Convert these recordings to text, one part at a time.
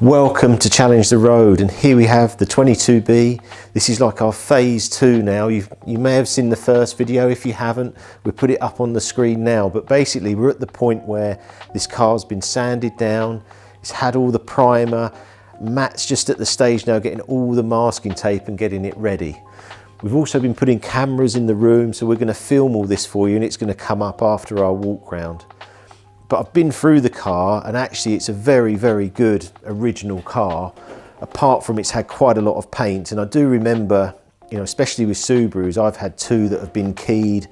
Welcome to Challenge the Road, and here we have the 22B. This is like our phase 2 now. You may have seen the first video. If you haven't, we'll put it up on the screen now. But basically we're at the point where this car's been sanded down, it's had all the primer. Matt's just at the stage now getting all the masking tape and getting it ready. We've also been putting cameras in the room, so we're going to film all this for you and it's going to come up after our walk round. But I've been through the car and actually it's a very, very good original car, apart from it's had quite a lot of paint. And I do remember, you know, especially with Subarus, I've had two that have been keyed.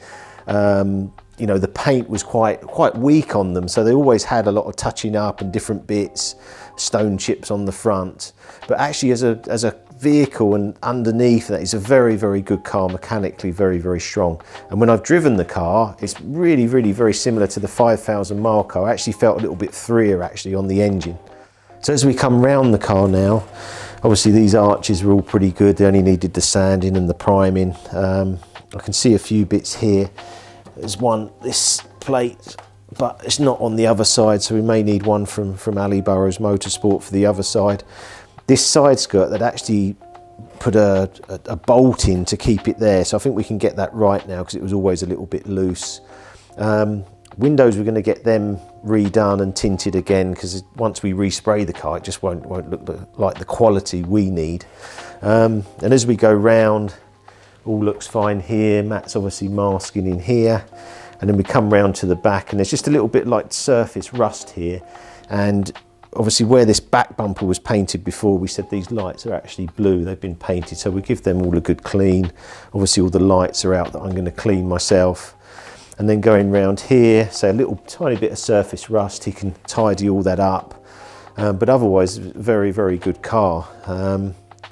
You know, the paint was quite weak on them, so they always had a lot of touching up and different bits, stone chips on the front. But actually as a vehicle and underneath that, it's a very, very good car, mechanically very, very strong. And when I've driven the car, it's really, really very similar to the 5,000 mile car. I actually felt a little bit freer actually on the engine. So as we come round the car now, obviously these arches are all pretty good. They only needed the sanding and the priming. I can see a few bits here. There's one, this plate, but it's not on the other side, so we may need one from Ali Burrows Motorsport for the other side. This side skirt, that actually put a bolt in to keep it there, so I think we can get that right now because it was always a little bit loose. Windows, we're going to get them redone and tinted again, because once we respray the car, it just won't look like the quality we need. And as we go round, all looks fine here. Matt's obviously masking in here, and then we come round to the back and there's just a little bit like surface rust here. And obviously where this back bumper was painted before, we said these lights are actually blue. They've been painted, so we give them all a good clean. Obviously all the lights are out that I'm going to clean myself. And then going round here, so a little tiny bit of surface rust, he can tidy all that up. But otherwise, very, very good car.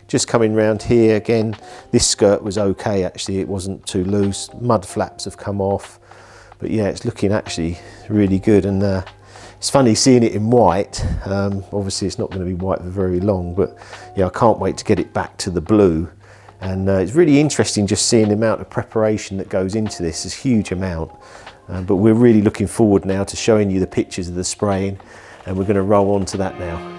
Just coming round here again, this skirt was okay actually, it wasn't too loose. Mud flaps have come off, but yeah, it's looking actually really good. And it's funny seeing it in white. Obviously it's not going to be white for very long, but yeah, I can't wait to get it back to the blue. And it's really interesting just seeing the amount of preparation that goes into this. It's a huge amount, but we're really looking forward now to showing you the pictures of the spraying, and we're going to roll on to that now.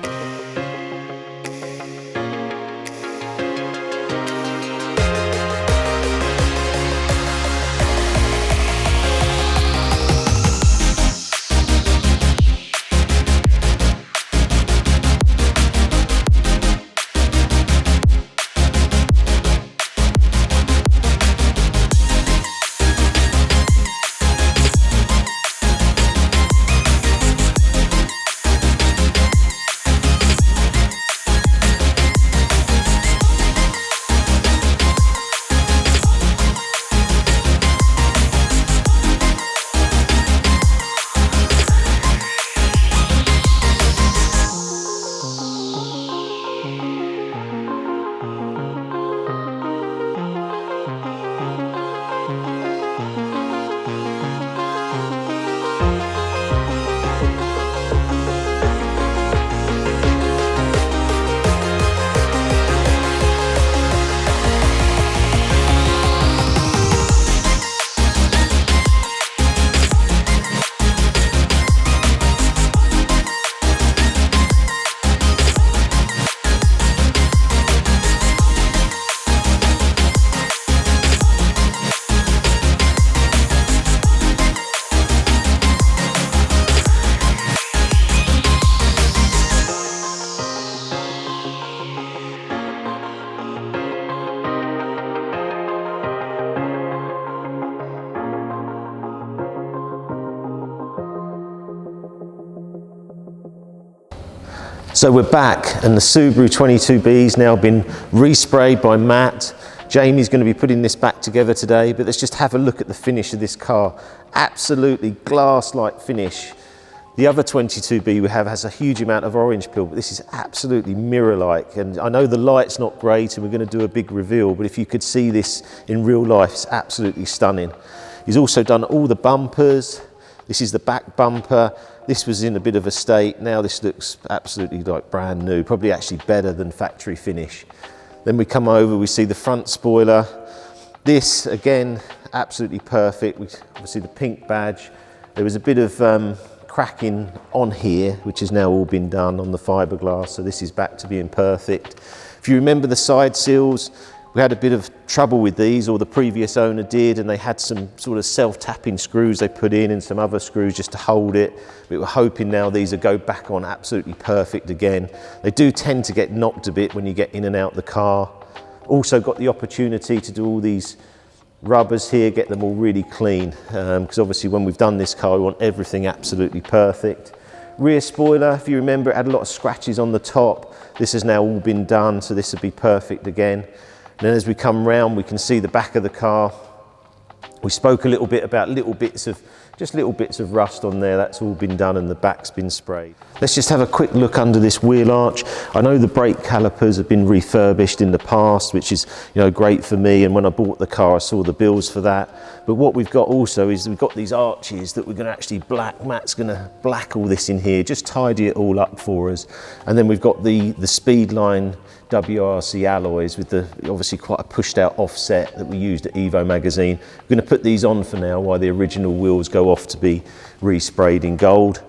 So we're back, and the Subaru 22B's now been resprayed by Matt. Jamie's going to be putting this back together today, but let's just have a look at the finish of this car. Absolutely glass-like finish. The other 22B we have has a huge amount of orange peel, but this is absolutely mirror-like. And I know the light's not great and we're going to do a big reveal, but if you could see this in real life, it's absolutely stunning. He's also done all the bumpers. This is the back bumper. This was in a bit of a state. Now this looks absolutely like brand new, probably actually better than factory finish. Then we come over, we see the front spoiler. This, again, absolutely perfect. We obviously the pink badge. There was a bit of cracking on here, which has now all been done on the fiberglass, so this is back to being perfect. If you remember the side seals, we had a bit of trouble with these, or the previous owner did, and they had some sort of self-tapping screws they put in and some other screws just to hold it. We were hoping now these will go back on absolutely perfect again. They do tend to get knocked a bit when you get in and out the car. Also got the opportunity to do all these rubbers here, get them all really clean, because obviously when we've done this car we want everything absolutely perfect. Rear spoiler, if you remember, it had a lot of scratches on the top. This has now all been done, so this will be perfect again. And then as we come round, we can see the back of the car. We spoke a little bit about little bits of rust on there. That's all been done and the back's been sprayed. Let's just have a quick look under this wheel arch. I know the brake calipers have been refurbished in the past, which is, you know, great for me. And when I bought the car, I saw the bills for that. But what we've got also is we've got these arches that we're going to actually black. Matt's going to black all this in here, just tidy it all up for us. And then we've got the Speedline WRC alloys with the obviously quite a pushed out offset that we used at Evo magazine. We're going to put these on for now while the original wheels go off to be resprayed in gold.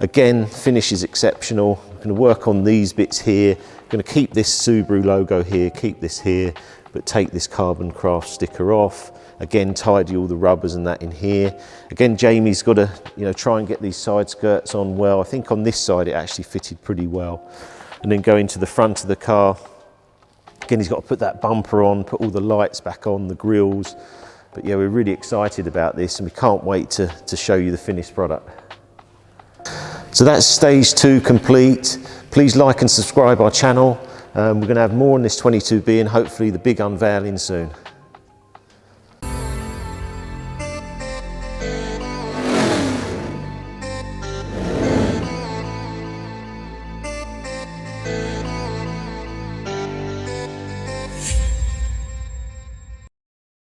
Again, finish is exceptional. We're going to work on these bits here. We're going to keep this Subaru logo here, keep this here, but take this Carbon Craft sticker off. Again, tidy all the rubbers and that in here. Again, Jamie's got to, you know, try and get these side skirts on well. I think on this side it actually fitted pretty well. And then go into the front of the car. Again, he's got to put that bumper on, put all the lights back on, the grills. But yeah, we're really excited about this and we can't wait to show you the finished product. So that's stage 2 complete. Please like and subscribe our channel. We're going to have more on this 22B and hopefully the big unveiling soon.